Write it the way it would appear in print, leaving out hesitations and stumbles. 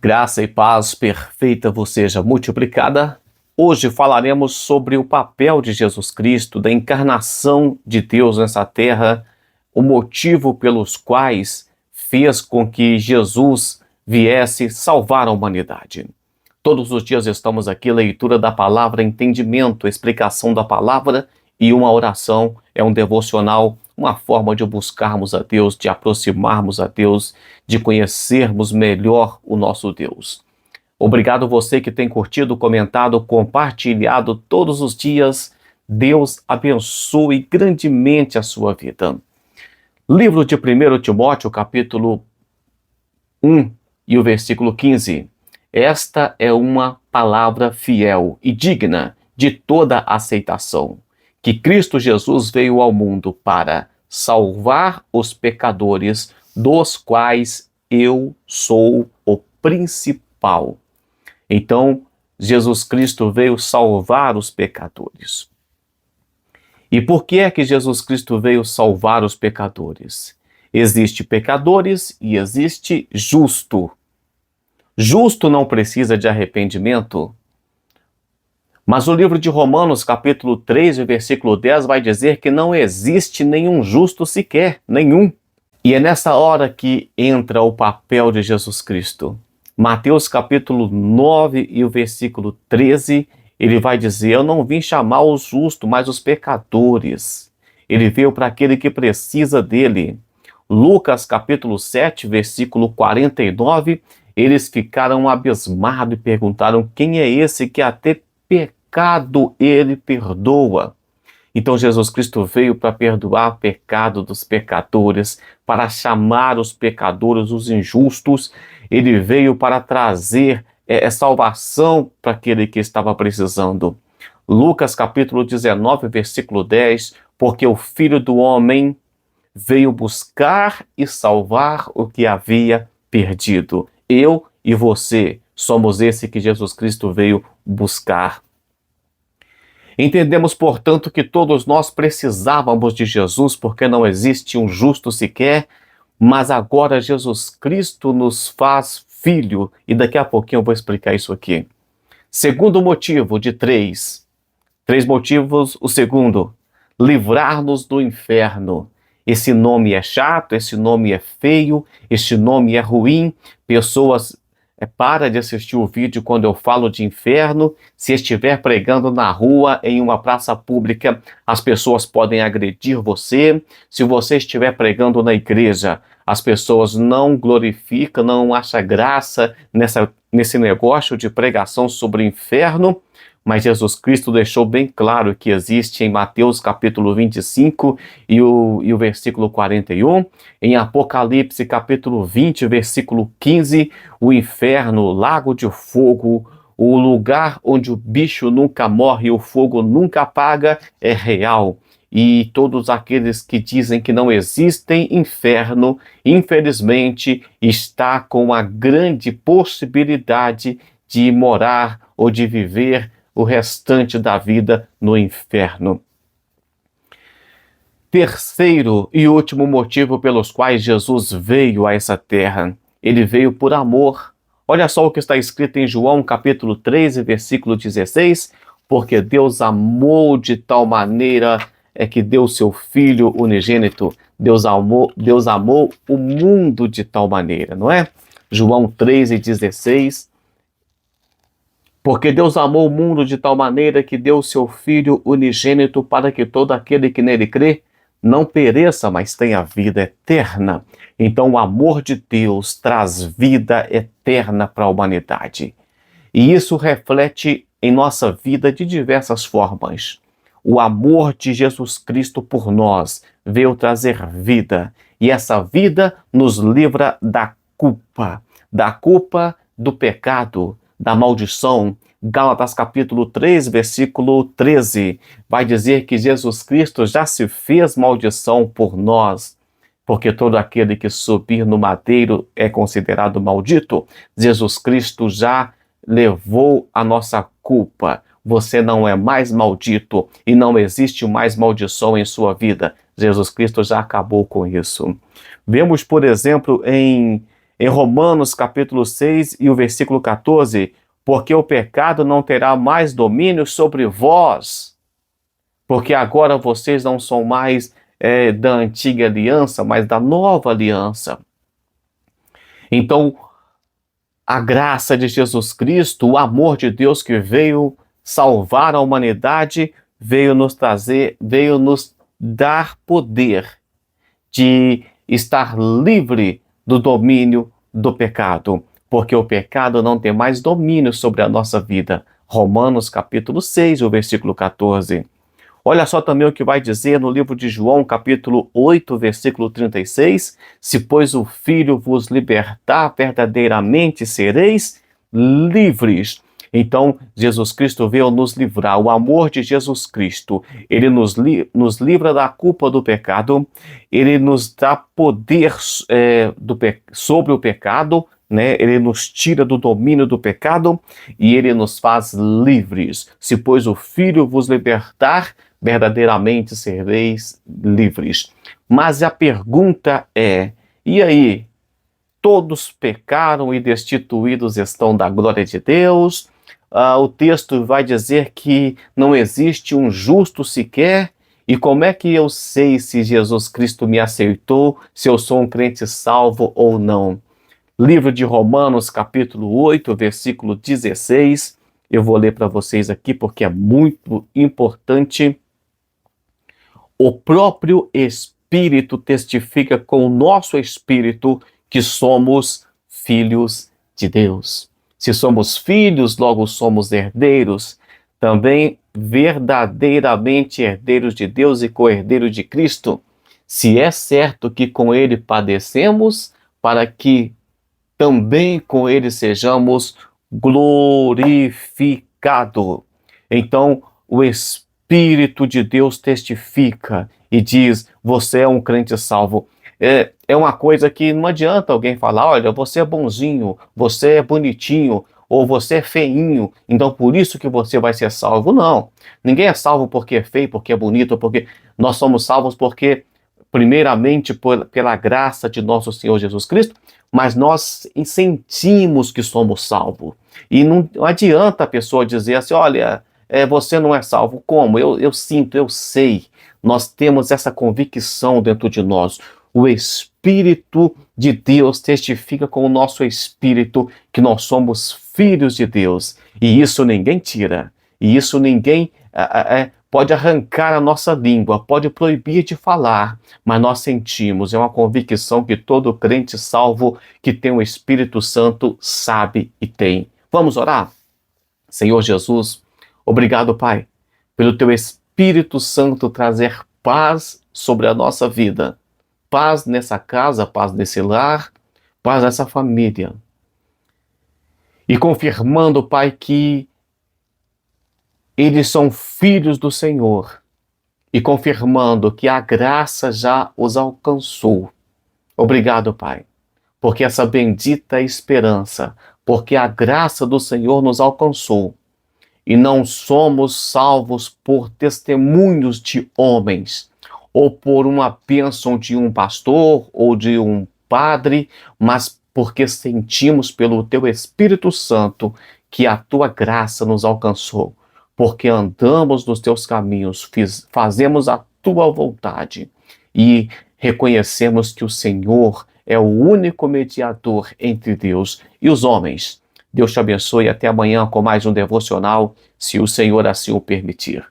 Graça e paz perfeita vos seja multiplicada. Hoje falaremos sobre o papel de Jesus Cristo, da encarnação de Deus nessa terra, o motivo pelos quais fez com que Jesus viesse salvar a humanidade. Todos os dias estamos aqui, leitura da palavra, entendimento, explicação da palavra e uma oração, é um devocional, uma forma de buscarmos a Deus, de aproximarmos a Deus, de conhecermos melhor o nosso Deus. Obrigado você que tem curtido, comentado, compartilhado todos os dias. Deus abençoe grandemente a sua vida. Livro de 1 Timóteo, capítulo 1 e o versículo 15. Esta é uma palavra fiel e digna de toda aceitação, que Cristo Jesus veio ao mundo para salvar os pecadores, dos quais eu sou o principal. Então, Jesus Cristo veio salvar os pecadores. E por que é que Jesus Cristo veio salvar os pecadores? Existe pecadores e existe justo. Justo não precisa de arrependimento. Mas o livro de Romanos, capítulo 3, versículo 10, vai dizer que não existe nenhum justo sequer, nenhum. E é nessa hora que entra o papel de Jesus Cristo. Mateus, capítulo 9 e o versículo 13, ele vai dizer: eu não vim chamar os justos, mas os pecadores. Ele veio para aquele que precisa dele. Lucas, capítulo 7, versículo 49, eles ficaram abismados e perguntaram: quem é esse que até pecado ele perdoa? Então Jesus Cristo veio para perdoar o pecado dos pecadores, para chamar os pecadores, os injustos. Ele veio para trazer salvação para aquele que estava precisando. Lucas capítulo 19, versículo 10, porque o Filho do Homem veio buscar e salvar o que havia perdido. Eu e você somos esse que Jesus Cristo veio buscar. Entendemos, portanto, que todos nós precisávamos de Jesus, porque não existe um justo sequer, mas agora Jesus Cristo nos faz filho, e daqui a pouquinho eu vou explicar isso aqui. Segundo motivo de três motivos, o segundo, livrar-nos do inferno. Esse nome é chato, esse nome é feio, esse nome é ruim, pessoas... Para de assistir o vídeo quando eu falo de inferno. Se estiver pregando na rua, em uma praça pública, as pessoas podem agredir você. Se você estiver pregando na igreja, as pessoas não glorificam, não acham graça nesse negócio de pregação sobre o inferno. Mas Jesus Cristo deixou bem claro que existe em Mateus capítulo 25 e o versículo 41, em Apocalipse capítulo 20, versículo 15, o inferno, lago de fogo, o lugar onde o bicho nunca morre e o fogo nunca apaga, é real. E todos aqueles que dizem que não existem inferno, infelizmente, está com a grande possibilidade de morar ou de viver o restante da vida no inferno. Terceiro e último motivo pelos quais Jesus veio a essa terra. Ele veio por amor. Olha só o que está escrito em João capítulo 13, versículo 16. Porque Deus amou de tal maneira que deu seu Filho unigênito. Deus amou o mundo de tal maneira, não é? João 13:16. Porque Deus amou o mundo de tal maneira que deu o seu Filho unigênito para que todo aquele que nele crê não pereça, mas tenha vida eterna. Então o amor de Deus traz vida eterna para a humanidade. E isso reflete em nossa vida de diversas formas. O amor de Jesus Cristo por nós veio trazer vida. E essa vida nos livra da culpa do pecado, da maldição. Gálatas capítulo 3, versículo 13, vai dizer que Jesus Cristo já se fez maldição por nós, porque todo aquele que subir no madeiro é considerado maldito. Jesus Cristo já levou a nossa culpa. Você não é mais maldito e não existe mais maldição em sua vida. Jesus Cristo já acabou com isso. Vemos, por exemplo, em Em Romanos capítulo 6 e o versículo 14, porque o pecado não terá mais domínio sobre vós, porque agora vocês não são mais da antiga aliança, mas da nova aliança. Então, a graça de Jesus Cristo, o amor de Deus que veio salvar a humanidade, veio nos dar poder de estar livre do domínio do pecado, porque o pecado não tem mais domínio sobre a nossa vida. Romanos capítulo 6, o versículo 14. Olha só também o que vai dizer no livro de João, capítulo 8, versículo 36. Se, pois, o Filho vos libertar, verdadeiramente sereis livres. Então, Jesus Cristo veio nos livrar. O amor de Jesus Cristo, ele nos livra da culpa do pecado, ele nos dá poder sobre o pecado, né? Ele nos tira do domínio do pecado e ele nos faz livres. Se, pois, o Filho vos libertar, verdadeiramente sereis livres. Mas a pergunta é, e aí? Todos pecaram e destituídos estão da glória de Deus? O texto vai dizer que não existe um justo sequer. E como é que eu sei se Jesus Cristo me aceitou, se eu sou um crente salvo ou não? Livro de Romanos, capítulo 8, versículo 16. Eu vou ler para vocês aqui porque é muito importante. O próprio Espírito testifica com o nosso espírito que somos filhos de Deus. Se somos filhos, logo somos herdeiros, também verdadeiramente herdeiros de Deus e co-herdeiros de Cristo, se é certo que com ele padecemos, para que também com ele sejamos glorificados. Então, o Espírito de Deus testifica e diz, você é um crente salvo. É uma coisa que não adianta alguém falar, olha, você é bonzinho, você é bonitinho, ou você é feinho, então por isso que você vai ser salvo. Não, ninguém é salvo porque é feio, porque é bonito, porque nós somos salvos porque, primeiramente, pela graça de nosso Senhor Jesus Cristo, mas nós sentimos que somos salvos. E não adianta a pessoa dizer assim, olha, você não é salvo. Como? Eu sinto, eu sei. Nós temos essa convicção dentro de nós. O Espírito de Deus testifica com o nosso espírito que nós somos filhos de Deus. E isso ninguém tira. E isso ninguém pode arrancar a nossa língua, pode proibir de falar. Mas nós sentimos, é uma convicção que todo crente salvo que tem o Espírito Santo sabe e tem. Vamos orar? Senhor Jesus, obrigado, Pai, pelo Teu Espírito Santo trazer paz sobre a nossa vida. Paz nessa casa, paz nesse lar, paz nessa família. E confirmando, Pai, que eles são filhos do Senhor. E confirmando que a graça já os alcançou. Obrigado, Pai, porque essa bendita esperança, porque a graça do Senhor nos alcançou. E não somos salvos por testemunhos de homens, ou por uma bênção de um pastor ou de um padre, mas porque sentimos pelo Teu Espírito Santo que a Tua graça nos alcançou, porque andamos nos Teus caminhos, fazemos a Tua vontade e reconhecemos que o Senhor é o único mediador entre Deus e os homens. Deus te abençoe e até amanhã com mais um devocional, se o Senhor assim o permitir.